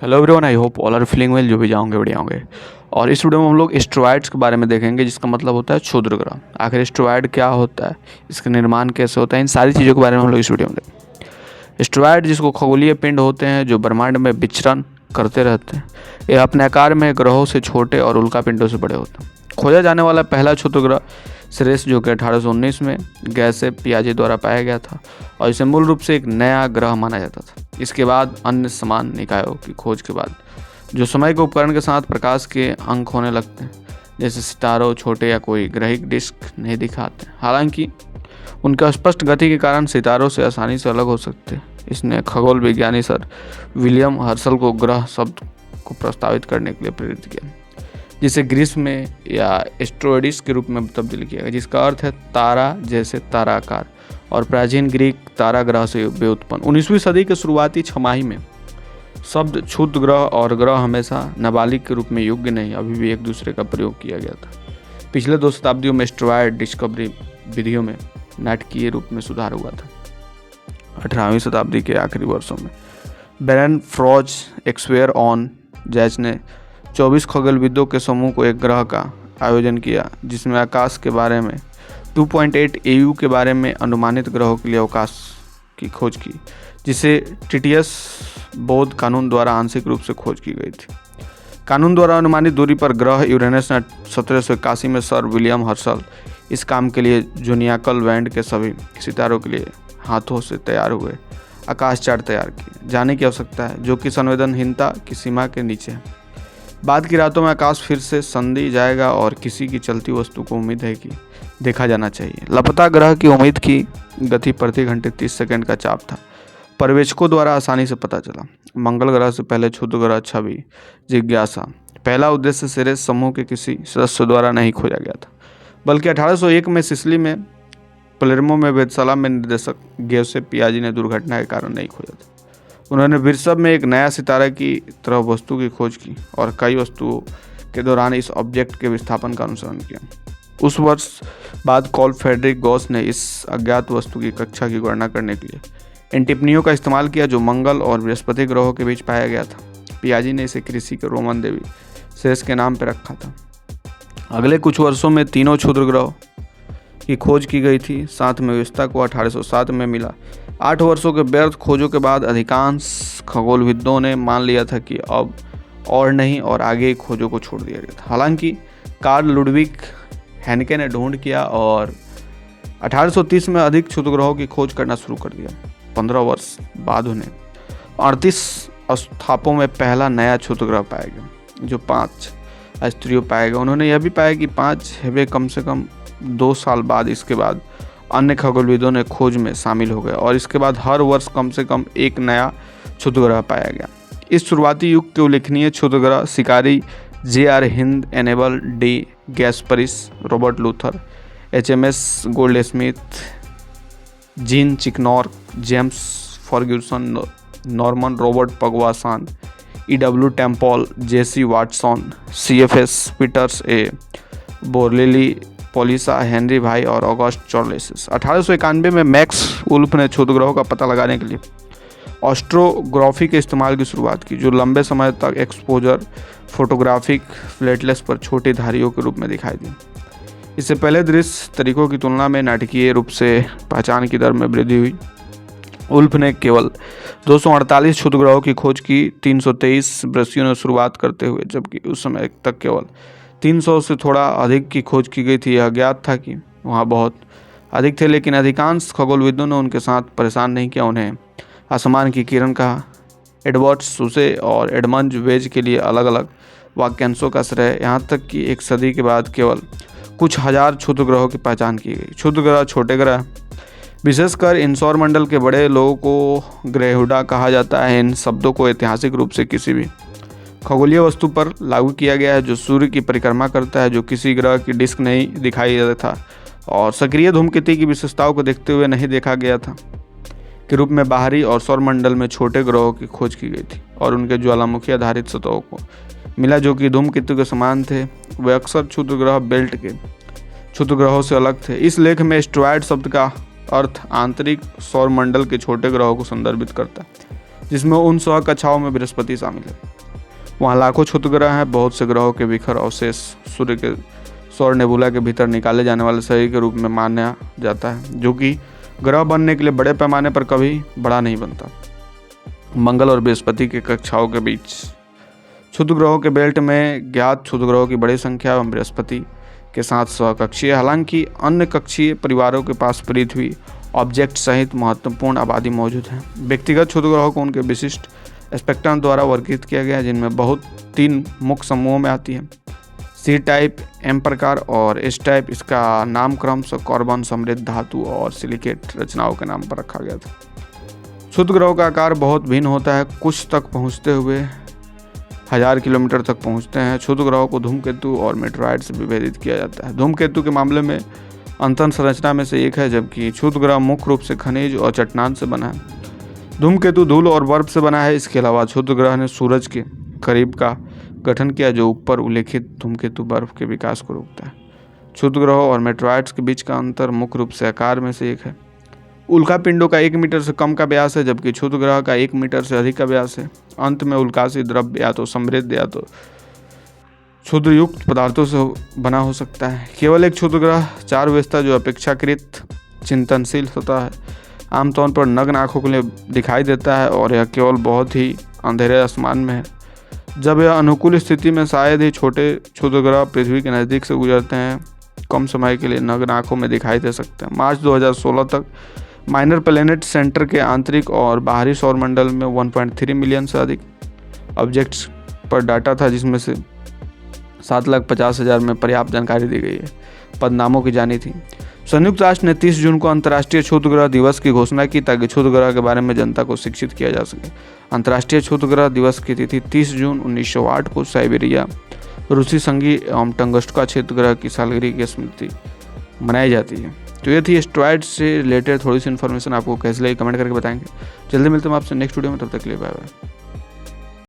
Hello everyone, I hope all are feeling well. जो भी जाओगे बढ़िया होंगे। और इस वीडियो में हम लोग एस्टेरॉयड्स के बारे में देखेंगे, जिसका मतलब होता है क्षुद्र ग्रह। आखिर एस्टेरॉयड क्या होता है, इसका निर्माण कैसे होता है, इन सारी चीज़ों के बारे में हम लोग इस वीडियो में देखेंगे। एस्टेरॉयड जिसको खगोलीय पिंड होते हैं जो ब्रह्मांड में विचरण करते रहते हैं। ये अपने आकार में ग्रहों से छोटे और उल्का पिंडों से बड़े होते हैं। खोजा जाने वाला पहला क्षुद्र ग्रह सिरेस, जो कि 1819 में गैसे पियाजे द्वारा पाया गया था और इसे मूल रूप से एक नया ग्रह माना जाता था। इसके बाद अन्य समान निकायों की खोज के बाद जो समय के उपकरण के साथ प्रकाश के अंक होने लगते हैं, जैसे सितारों, छोटे या कोई ग्रहिक डिस्क नहीं दिखाते। हालांकि उनका स्पष्ट गति के कारण सितारों से आसानी से अलग हो सकते हैं। इसने खगोल विज्ञानी सर विलियम हर्शल को ग्रह शब्द को प्रस्तावित करने के लिए प्रेरित किया, जिसे ग्रीस में या एस्ट्रोइड्स के रूप में तब्दील किया गया, जिसका अर्थ है तारा जैसे ताराकार, और प्राचीन ग्रीक तारा ग्रह से व्युत्पन्न। 19वीं सदी के शुरुआती छमाही में शब्द क्षुद्र ग्रह और ग्रह हमेशा नाबालिग के रूप में योग्य नहीं, अभी भी एक दूसरे का प्रयोग किया गया था। पिछले 2 शताब्दियों में एस्टेरॉयड डिस्कवरी विधियों में नाटकीय रूप में सुधार हुआ था। 18वीं शताब्दी के आखिरी वर्षों में बेरेन फ्रॉज एक्सवेयर ऑन जैच ने 24 खगोलविदों के समूह को एक ग्रह का आयोजन किया, जिसमें आकाश के बारे में 2.8 AU के बारे में अनुमानित ग्रहों के लिए अवकाश की खोज की, जिसे टिटियस बोध कानून द्वारा आंशिक रूप से खोज की गई थी। कानून द्वारा अनुमानित दूरी पर ग्रह यूरेनस ने 1781 में सर विलियम हर्शल इस काम के लिए जोनियाकल बैंड के सभी सितारों के लिए हाथों से तैयार हुए आकाश चार्ट तैयार किए जाने की आवश्यकता है, जो कि संवेदनहीनता की सीमा के नीचे है। बाद की रातों में आकाश फिर से संधि जाएगा और किसी की चलती वस्तु को उम्मीद है कि देखा जाना चाहिए। लापता ग्रह की उम्मीद की गति प्रति घंटे 30 सेकंड का चाप था। पर्यवेक्षकों द्वारा आसानी से पता चला। मंगल ग्रह से पहले क्षुद्र ग्रह छवि जिज्ञासा पहला उद्देश्य सिरेस समूह के किसी सदस्य द्वारा नहीं खोजा गया था, बल्कि 1801 में सिसिली में पलेर्मो में वेधशाला में निर्देशक गैसे पियाजी ने दुर्घटना के कारण नहीं खोजा था। उन्होंने विरसब में एक नया सितारा की तरह वस्तु की खोज की और कई वस्तुओं के दौरान इस ऑब्जेक्ट के विस्थापन का अनुसरण किया। उस वर्ष बाद कॉल फ्रेडरिक गॉस ने इस अज्ञात वस्तु की कक्षा की गणना करने के लिए इन टिप्पणियों का इस्तेमाल किया, जो मंगल और बृहस्पति ग्रहों के बीच पाया गया था। पियाजी ने इसे कृषि के रोमन देवी सेस के नाम पर रखा था। अगले कुछ वर्षों में तीनों क्षुद्र ग्रहों की खोज की गई थी। साथ में विस्ता को 1807 में मिला। 8 वर्षों के व्यर्थ खोजों के बाद अधिकांश खगोलविदों ने मान लिया था कि अब और नहीं, और आगे खोजों को छोड़ दिया गया था। हालांकि कार्ल लुडविग हैनके ने ढूंढ किया और 1830 में अधिक क्षुद्र ग्रहों की खोज करना शुरू कर दिया। 15 वर्ष बाद उन्हें 38 स्थापों में पहला नया क्षुद्र ग्रह पाया गया, जो 5 अस्त्रियों पाया गया। उन्होंने यह भी पाया कि 5 हेवे कम से कम 2 साल बाद इसके बाद अन्य खगोलविदों ने खोज में शामिल हो गए, और इसके बाद हर वर्ष कम से कम एक नया क्षुद्र ग्रह पाया गया। इस शुरुआती युग के उल्लेखनीय क्षुद्र ग्रह शिकारी JR Hind, Annibale de Gasparis, Robert Luther, HMS Goldschmidt, Jean Chacornac, James Ferguson, Norman Robert Pogson, EW Tempel, JC Watson, CFS Peters A Borrelly, Palisa Henry भाई और ऑगस्ट चॉर्लेसिस। 1891 में मैक्स वुल्फ ने क्षुद्र ग्रहों का पता लगाने के लिए ऑस्ट्रोग्राफी के इस्तेमाल की शुरुआत की, जो लंबे समय तक एक्सपोजर फोटोग्राफिक फ्लैटलेस पर छोटी धारियों के रूप में दिखाई दी। इससे पहले दृश्य तरीकों की तुलना में नाटकीय रूप से पहचान की दर में वृद्धि हुई। वुल्फ ने केवल 248 क्षुद्र ग्रहों की खोज की, 323 बरसियों ने शुरुआत करते हुए, जबकि उस समय तक केवल 300 से थोड़ा अधिक की खोज की गई थी। यह ज्ञात था कि वहाँ बहुत अधिक थे, लेकिन अधिकांश खगोलविदों ने उनके साथ परेशान नहीं किया। उन्हें आसमान की किरण कहा। एडवर्ड सुसे और एडमंड वेज के लिए अलग अलग वाक्यांशों का श्रेय, यहाँ तक कि एक सदी के बाद केवल कुछ हजार क्षुद्र ग्रहों की पहचान की गई। क्षुद्र ग्रह, छोटे ग्रह, विशेषकर इन सौरमंडल के बड़े लोगों को ग्रेहुडा कहा जाता है। इन शब्दों को ऐतिहासिक रूप से किसी भी खगोलीय वस्तु पर लागू किया गया है जो सूर्य की परिक्रमा करता है, जो किसी ग्रह की डिस्क नहीं दिखाई देता और सक्रिय धूमकेतु की विशेषताओं को देखते हुए नहीं देखा गया था, के रूप में बाहरी और सौरमंडल में छोटे ग्रहों की खोज की गई थी और उनके ज्वालामुखी आधारित सतहों को मिला, जो कि धूमकेतु के समान थे। वे अक्सर क्षुद्र ग्रह बेल्ट के क्षुद्र ग्रहों से अलग थे। इस लेख में एस्टेरॉयड शब्द का अर्थ आंतरिक सौरमंडल के छोटे ग्रहों को संदर्भित करता है, जिसमें उन 100 कक्षाओं में बृहस्पति शामिल है। वहाँ लाखों क्षुद्र ग्रह हैं। बहुत से ग्रहों के बिखर अवशेष सूर्य के सौर नेबुला के भीतर निकाले जाने वाले शरीर के रूप में माना जाता है, जो कि ग्रह बनने के लिए बड़े पैमाने पर कभी बड़ा नहीं बनता। मंगल और बृहस्पति के कक्षाओं के बीच क्षुद्र ग्रहों के बेल्ट में ज्ञात क्षुद्र ग्रहों की बड़ी संख्या एवं बृहस्पति के साथ सहकक्षीय, हालांकि अन्य कक्षीय परिवारों के पास पृथ्वी ऑब्जेक्ट सहित महत्वपूर्ण आबादी मौजूद है। व्यक्तिगत क्षुद्र ग्रहों को उनके विशिष्ट स्पेक्ट्रम द्वारा वर्गीकृत किया गया है, जिनमें बहुत 3 मुख्य समूहों में आती है, सी टाइप, एम प्रकार और एस टाइप। इसका नाम क्रमशः कार्बन समृद्ध धातु और सिलिकेट रचनाओं के नाम पर रखा गया था। क्षुद्र ग्रहों का आकार बहुत भिन्न होता है, कुछ तक पहुंचते हुए 1000 किलोमीटर तक पहुंचते हैं। क्षुद्र ग्रहों को धूमकेतु और मेटेरॉइड से विभेदित किया जाता है। धूमकेतु के मामले में अंतन संरचना में से एक है, जबकि क्षुद्र ग्रह मुख्य रूप से खनिज और चट्टान से बना है। धूमकेतु धूल और बर्फ से बना है। इसके अलावा क्षुद्र ग्रह ने सूरज के करीब का गठन किया, जो ऊपर उल्लेखित धूमकेतु बर्फ के विकास को रोकता है। क्षुद्र ग्रहों और मेटेरॉइड्स के बीच का अंतर मुख्य रूप से आकार में से एक है। उल्का पिंडों का 1 मीटर से कम का व्यास है, जबकि क्षुद्र ग्रह का 1 मीटर से अधिक का व्यास है। अंत में उल्कासी द्रव्य या तो समृद्ध या तो क्षुद्रयुक्त पदार्थों से बना हो सकता है। केवल एक क्षुद्र ग्रह चार व्यवस्था जो अपेक्षाकृत चिंतनशील होता है, आमतौर पर नग्न आंखों के लिए दिखाई देता है और यह केवल बहुत ही अंधेरे आसमान में है। जब यह अनुकूल स्थिति में शायद ही छोटे क्षुद्र ग्रह पृथ्वी के नज़दीक से गुजरते हैं, कम समय के लिए नग्न आंखों में दिखाई दे सकते हैं। मार्च 2016 तक माइनर प्लैनेट सेंटर के आंतरिक और बाहरी सौरमंडल में 1.3 मिलियन से अधिक ऑब्जेक्ट्स पर डाटा था, जिसमें से 7,50,000 में पर्याप्त जानकारी दी गई है, पदनामों की जानी थी। संयुक्त राष्ट्र ने 30 जून को अंतर्राष्ट्रीय क्षुद्र ग्रह दिवस की घोषणा की ताकि क्षुद्र ग्रह के बारे में जनता को शिक्षित किया जा सके। अंतर्राष्ट्रीय क्षुद्र ग्रह दिवस की तिथि 30 जून 1908 को साइबेरिया, रूसी संघी एवं टंगस्टका क्षेत्र ग्रह की सालगिरह की स्मृति मनाई जाती है। तो ये थी एस्ट्रॉयड से रिलेटेड थोड़ी सी इन्फॉर्मेशन। आपको कैसे लगी कमेंट करके बताएंगे। जल्दी मिलते हैं आपसे नेक्स्ट वीडियो में, तब तक के लिए बाय बाय।